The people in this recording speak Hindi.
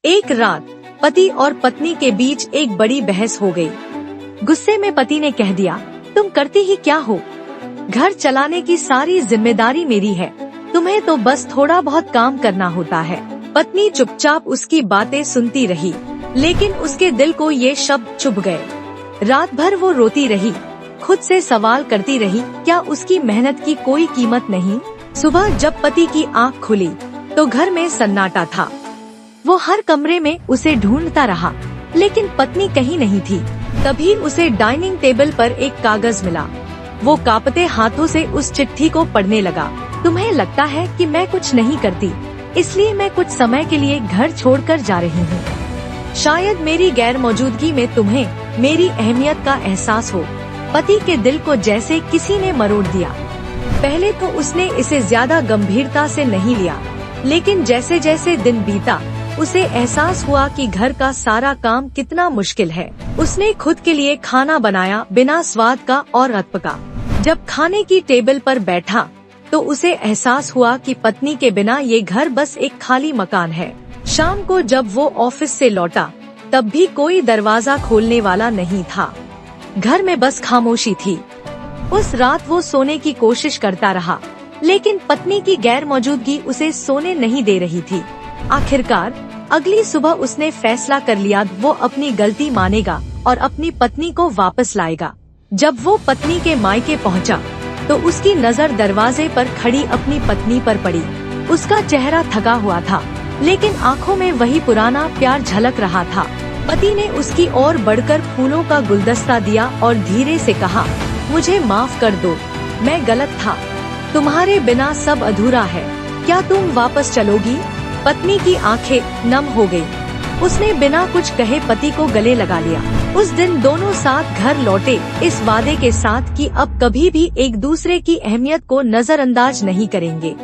एक रात पति और पत्नी के बीच एक बड़ी बहस हो गई। गुस्से में पति ने कह दिया, तुम करती ही क्या हो? घर चलाने की सारी जिम्मेदारी मेरी है, तुम्हें तो बस थोड़ा बहुत काम करना होता है। पत्नी चुपचाप उसकी बातें सुनती रही, लेकिन उसके दिल को ये शब्द चुभ गए। रात भर वो रोती रही, खुद से सवाल करती रही, क्या उसकी मेहनत की कोई कीमत नहीं? सुबह जब पति की आँख खुली तो घर में सन्नाटा था। वो हर कमरे में उसे ढूंढता रहा, लेकिन पत्नी कहीं नहीं थी। तभी उसे डाइनिंग टेबल पर एक कागज मिला। वो कांपते हाथों से उस चिट्ठी को पढ़ने लगा। तुम्हें लगता है कि मैं कुछ नहीं करती, इसलिए मैं कुछ समय के लिए घर छोड़कर जा रही हूँ। शायद मेरी गैर मौजूदगी में तुम्हें मेरी अहमियत का एहसास हो। पति के दिल को जैसे किसी ने मरोड़ दिया। पहले तो उसने इसे ज्यादा गंभीरता से नहीं लिया, लेकिन जैसे जैसे दिन बीता उसे एहसास हुआ कि घर का सारा काम कितना मुश्किल है। उसने खुद के लिए खाना बनाया, बिना स्वाद का और अतपका। जब खाने की टेबल पर बैठा तो उसे एहसास हुआ कि पत्नी के बिना ये घर बस एक खाली मकान है। शाम को जब वो ऑफिस से लौटा तब भी कोई दरवाजा खोलने वाला नहीं था। घर में बस खामोशी थी। उस रात वो सोने की कोशिश करता रहा, लेकिन पत्नी की गैर मौजूदगी उसे सोने नहीं दे रही थी। आखिरकार अगली सुबह उसने फैसला कर लिया, वो अपनी गलती मानेगा और अपनी पत्नी को वापस लाएगा। जब वो पत्नी के मायके पहुंचा तो उसकी नजर दरवाजे पर खड़ी अपनी पत्नी पर पड़ी। उसका चेहरा थका हुआ था, लेकिन आंखों में वही पुराना प्यार झलक रहा था। पति ने उसकी ओर बढ़कर फूलों का गुलदस्ता दिया और धीरे से कहा, मुझे माफ कर दो, मैं गलत था। तुम्हारे बिना सब अधूरा है, क्या तुम वापस चलोगी? पत्नी की आंखें नम हो गई। उसने बिना कुछ कहे पति को गले लगा लिया। उस दिन दोनों साथ घर लौटे, इस वादे के साथ कि अब कभी भी एक दूसरे की अहमियत को नजरअंदाज नहीं करेंगे।